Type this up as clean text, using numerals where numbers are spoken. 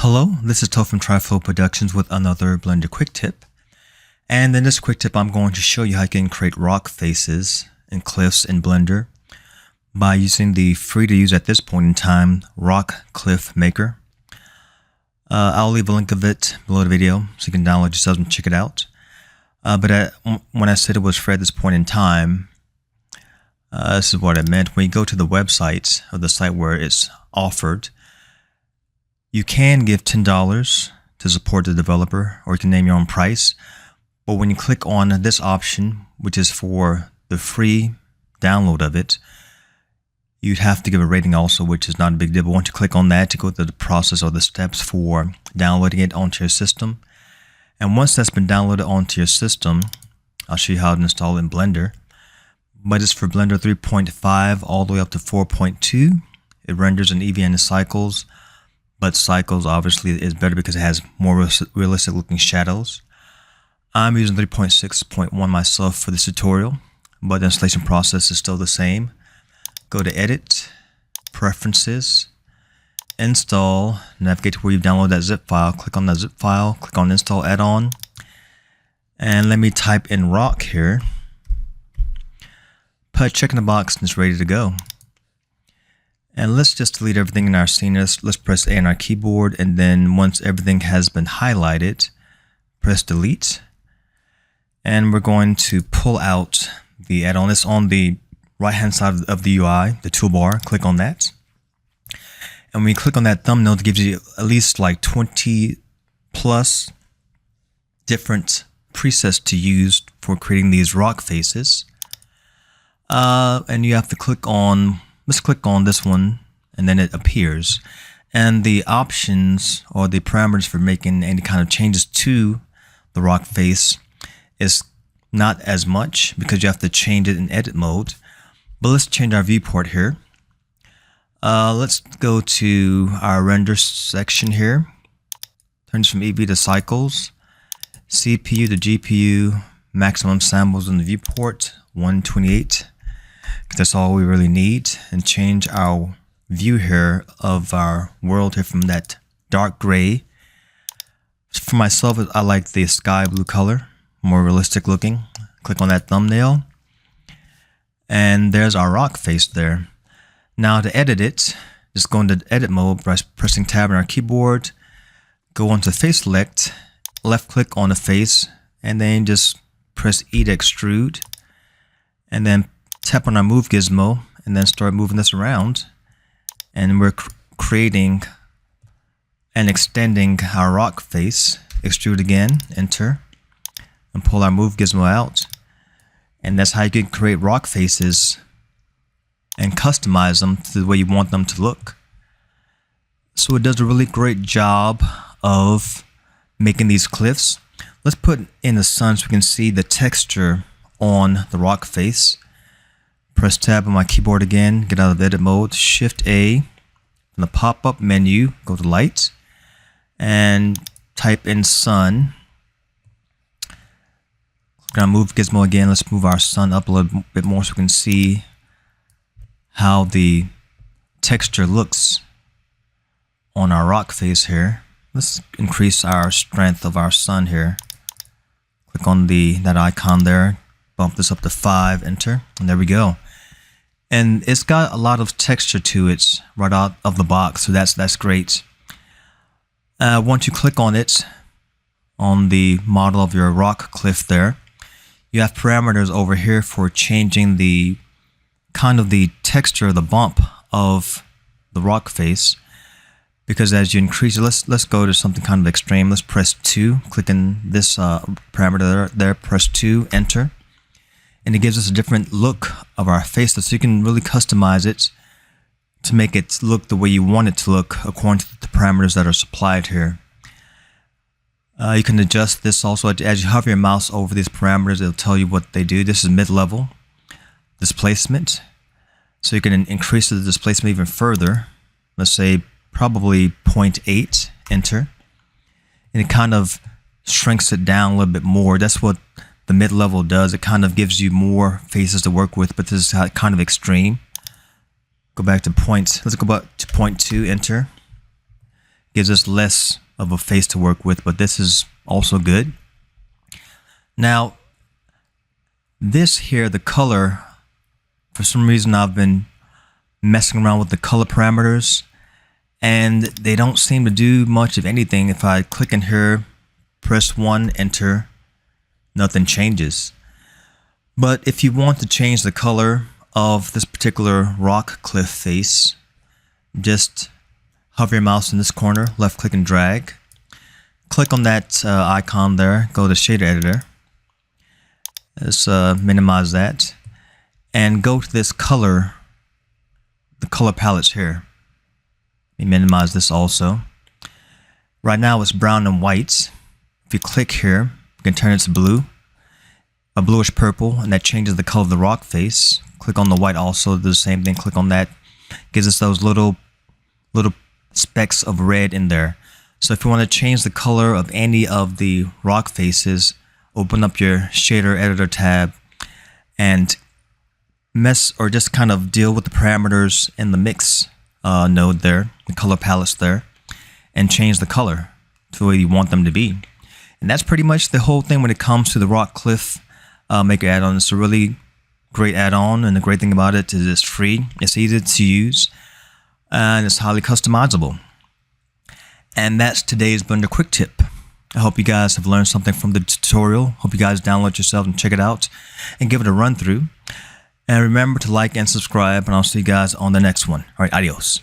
Hello, this is Tola from Triflow Productions with another Blender quick tip. And in this quick tip, I'm going to show you how you can create rock faces and cliffs in Blender by using the free to use at this point in time Rock Cliff Maker. I'll leave a link of it below the video so you can download it yourself and check it out. When I said it was free at this point in time, this is what I meant. When you go to the website or the site where it's offered, you can give $10 to support the developer, or you can name your own price. But when you click on this option, which is for the free download of it, you'd have to give a rating also, which is not a big deal. But once you click on that, to go through the process or the steps for downloading it onto your system. And once that's been downloaded onto your system, I'll show you how to install it in Blender. But it's for Blender 3.5 all the way up to 4.2. It renders in Eevee and cycles. But cycles obviously is better because it has more realistic looking shadows. I'm using 3.6.1 myself for this tutorial, but the installation process is still the same. Go to Edit, Preferences, Install, navigate to where you've downloaded that zip file, click on that zip file, click on Install Add-on, and let me type in rock here. Put a check in the box and it's ready to go. And let's just delete everything in our scene. Let's press A on our keyboard, and then once everything has been highlighted, press delete. And we're going to pull out the add-on. It's on the right hand side of the UI, the toolbar. Click on that. And when you click on that thumbnail, it gives you at least like 20 plus different presets to use for creating these rock faces. And you have to click on, let's click on this one, and then it appears. And the options or the parameters for making any kind of changes to the rock face is not as much because you have to change it in edit mode. But let's change our viewport here. Let's go to our render section here. Turn this from Eevee to cycles. CPU to GPU, maximum samples in the viewport, 128. That's all we really need, and change our view here of our world here from that dark gray. For myself, I like the sky blue color, more realistic looking. Click on that thumbnail, and there's our rock face there. Now to edit it, just go into edit mode by pressing tab on our keyboard, go onto face select, left click on the face, and then just press E to extrude, and then tap on our move gizmo and then start moving this around, and we're creating and extending our rock face. Extrude again, enter, and pull our move gizmo out, and that's how you can create rock faces and customize them to the way you want them to look. So it does a really great job of making these cliffs. Let's put in the sun so we can see the texture on the rock face. Press tab on my keyboard again, get out of edit mode, shift A, in the pop-up menu, go to light, and type in sun. Click on move gizmo again, let's move our sun up a little bit more so we can see how the texture looks on our rock face here. Let's increase our strength of our sun here. Click on that icon there, bump this up to 5, enter, and there we go. And it's got a lot of texture to it right out of the box, so that's great. Once you click on it, on the model of your rock cliff there, you have parameters over here for changing the kind of the texture, the bump of the rock face. Because as you increase it, let's go to something kind of extreme. Let's press 2, click in this parameter there, press 2, enter. And it gives us a different look of our face, so you can really customize it to make it look the way you want it to look according to the parameters that are supplied here. You can adjust this also. As you hover your mouse over these parameters, it'll tell you what they do. This is mid-level displacement, so you can increase the displacement even further. Let's say probably 0.8, enter. And it kind of shrinks it down a little bit more. That's what the mid-level does. It kind of gives you more faces to work with, but this is kind of extreme. Go back to let's go back to 0.2, enter. gives us less of a face to work with, but this is also good. Now, this here, the color, for some reason I've been messing around with the color parameters and they don't seem to do much of anything. If I click in here, press 1, enter, nothing changes. But if you want to change the color of this particular rock cliff face, just hover your mouse in this corner, left click and drag. Click on that icon there, go to shader editor. Let's minimize that and go to this color, the color palettes here. Let me minimize this also. Right now it's brown and white. If you click here, you can turn it to blue, a bluish purple, and that changes the color of the rock face. Click on the white also, do the same thing. Click on that, gives us those little specks of red in there. So if you want to change the color of any of the rock faces, open up your shader editor tab and mess or just kind of deal with the parameters in the mix node there, the color palettes there, and change the color to the way you want them to be. And that's pretty much the whole thing when it comes to the Rock Cliff Maker add-on. It's a really great add-on, and the great thing about it is it's free, it's easy to use, and it's highly customizable. And that's today's Blender Quick Tip. I hope you guys have learned something from the tutorial. Hope you guys download yourself and check it out and give it a run through. And remember to like and subscribe, and I'll see you guys on the next one. All right, adios.